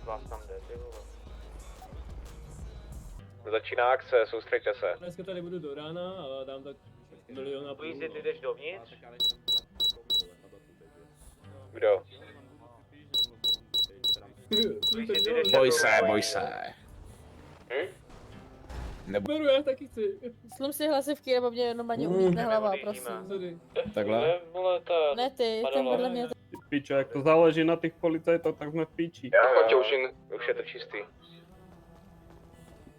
vás tam jde, ty vole. Začíná akce, soustřeďte se. Dneska tady budu do rána a dám tak milion a půl. Luisi, ty jdeš dovnitř? Kdo? Boj se. Beru, já taky chci. Slum si hlasivky, nebo mě jenom ani umítne hlava, prosím. Tady. Takhle? Ne ty, ten vedle mě. Ty pičo, jak to záleží na těch policajtech, tak jsme v píči. Už je to čistý.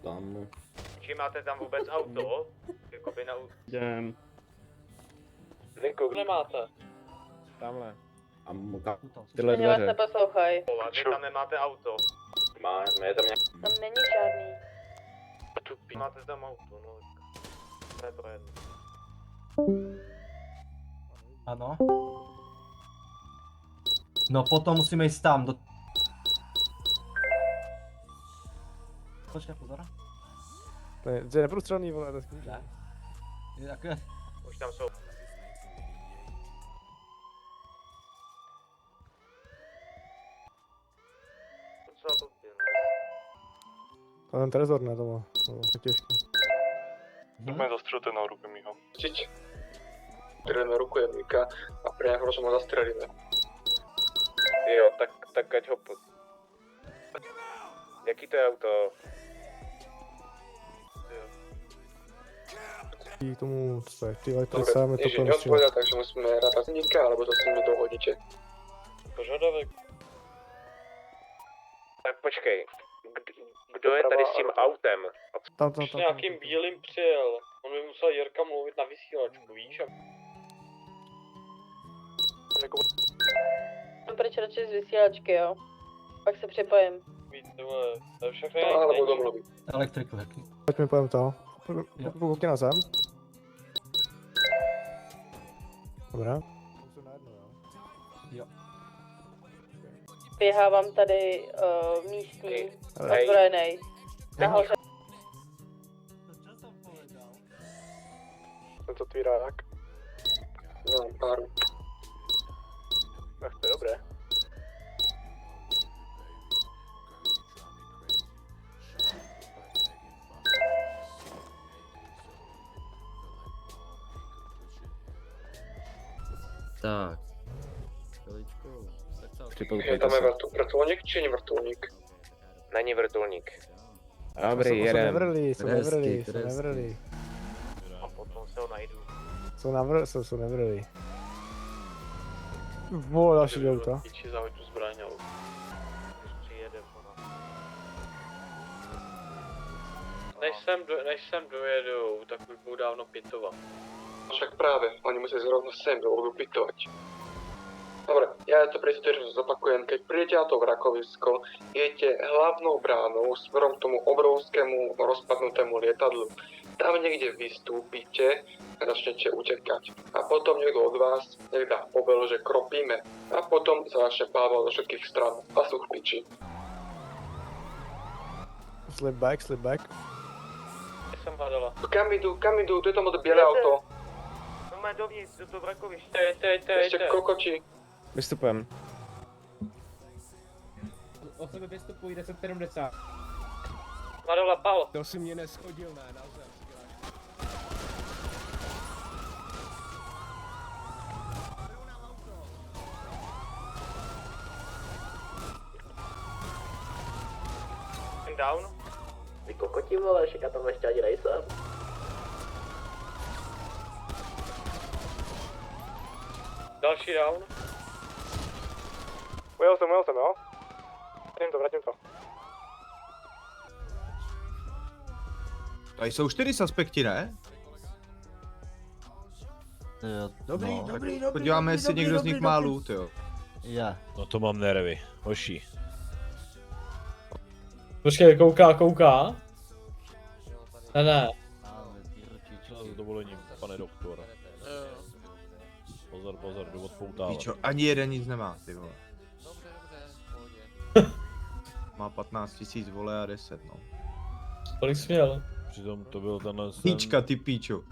Tam. Či máte tam vůbec auto? Jakoby na... Jdem. Niko, Nemáte. tamhle. A tam. Tyhle Oni vás dveře. neposlouchají. Vy tam nemáte auto. Máme, je tam nějak... Tam není žádný. Máte tam auto, no. To je to jedno. Ano. No potom musíme jít tam do... Počkej, pozor. To je neprůstřelný, vole, to je skvělý. Ne. Jak... Už tam jsou. Docela to je. To je ten trezor, ne, to bylo těžký. Zastřelte na ruku mýho. Držíme rukojemníka a pre nějakou rozum ho zastrelíme. Jo, tak ať ho... Jaký to je auto? K tomu, co je, ty elektrice, to Ježi, neodpovedal, takže musíme rátat zníka, alebo to s ním dohodíte. Požadavek. Tak počkej. Kdo je tady s tím autem? Tam. S nějakým bílým přijel. On by musel Jirka mluvit na vysílačku, víš? Pryč radši z vysílačky, jo. Pak se připojím. Víte, vole, to je všechno Alebo domluvit. Elektriku, jaký? Pojďme pojem to. Koukni na zem. Dobrá. Jo. Běhá vám tady místní Hej. ozbrojený. Nahoře. To tvírák. No, pár. Ach, to je dobré. Tak. Chviličku. Tak co? Je Připoutejte tam je se. vrtulník či nevrtulník? Není vrtulník. Dobrý, Jsou jedem. nevrlí, jsou Tresky, nevrlí, jsou tresky. nevrlí. A potom se ho najdu. Jsou nevrlí. Vole, další do auta. Píči, zahoď tu zbraň, ale... Když přijede, ona. Než sem dojedou, tak už budou dávno pitovat. Však právě, oni musí zrovna sem do vodu pitovat. Dobre, ja to pre si zopakujem, keď prídete na to vrakovisko, idete hlavnou bránou smerom k tomu obrovskému rozpadnutému lietadlu. Tam niekde vystúpite a začnete utekať. A potom niekto od vás nech dá povel, že kropíme. A potom sa začne pálvať zo všetkých stran a sú v piči. Slip back. Jsem hledala. Kam idú, to je tam od biele auto. No má dovnitř, do toho vrakoviště. Ešte kokoči. Vystupujem. Osoby vystupují 1070. Madola, pal. To si mě neschodil, ne, na zem. Down. Ty kokoti vole, však já tam ještě ani nejsem. Další down. Ujel jsem, jo. Vrátím to. Tady jsou 4 suspekti, ne? Jo, Dobrý, no. dobrý. Podíváme, jestli někdo z nich má loot, jo. Já. No to mám nervy, hoší. Počkej, kouká. Ne. S dovolením, pane doktor. Pozor, jdu odpoutávat. Píčo, ani jeden nic nemá, ty vole. Má 15 000 vole a 10, no. Kolik jsi měl? Přitom to byl tenhle... Píčka, ty píčo.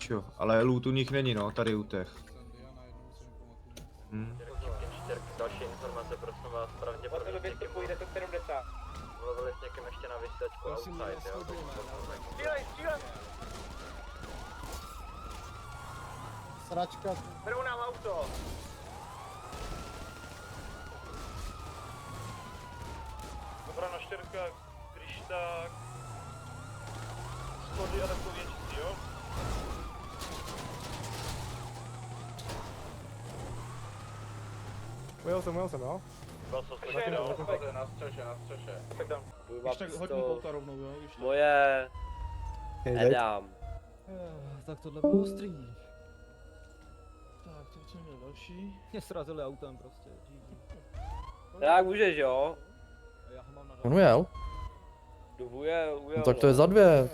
píčo, ale loot u nich není no, tady u těch. Další informace, prosím vás, pravděpodobně s někým mluvili s někým ještě na vysílačku outside, jo? Střílej! Sračka. Berou nám auto! Dobrá naštěrka, když tak... Schody a takový čistý, jo? Ujel jsem, jo? Byl jsem slyšet, no. Na střeše. Tak dám. Tak hoď mu pouta rovnou, jo? Moje... Edám. Tak tohle bylo ostrý. Tak, to jsem měl další. Mě srazili autem prostě. Tak můžeš, jo? On ujel? Ujel, No tak to je za dvě,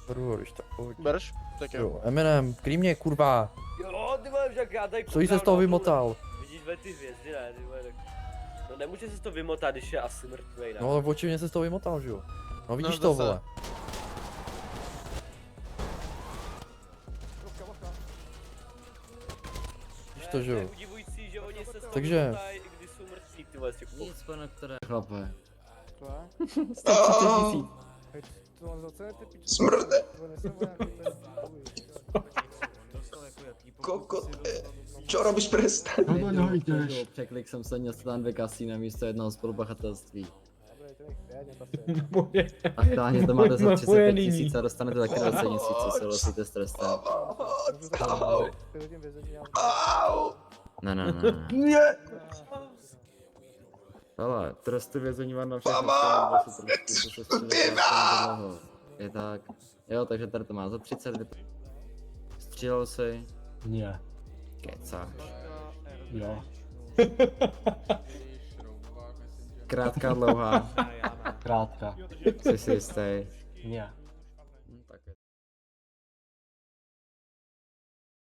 Prvo, když tak pojď. Berš? Tak Jo, Eminem, krý mě, kurva. Jo, ty vole, však já tady Co jí se z toho vymotal? Vidíš ty hvězdy, ne, ty vole, tak... No nemůže se z toho vymotat, když je asi mrtvej, ne? No, v oči mě se z toho vymotal, že jo? No vidíš to, vole. Vidíš to, že To jo? je udivující, že oni se z toho Takže- vymotají, i když jsou mrtví, ty vole, z těch Nic, pane, které chlape. Smrde. Čo robíš presta? Překlik jsem se, měl jste tam 2 kasína místo jednoho spolupachatelství. Aktuálně to máte za 35 000 a dostanete taky 20 000, co souhlasíte s trestem. Ne. Ale trestu vězení mám na všechny je tak. Jo, takže tady to má za 32. Střílel jsi? Ne. Kecáš. Jo. Krátká, dlouhá. Krátka. Jsi si jistý? Ne.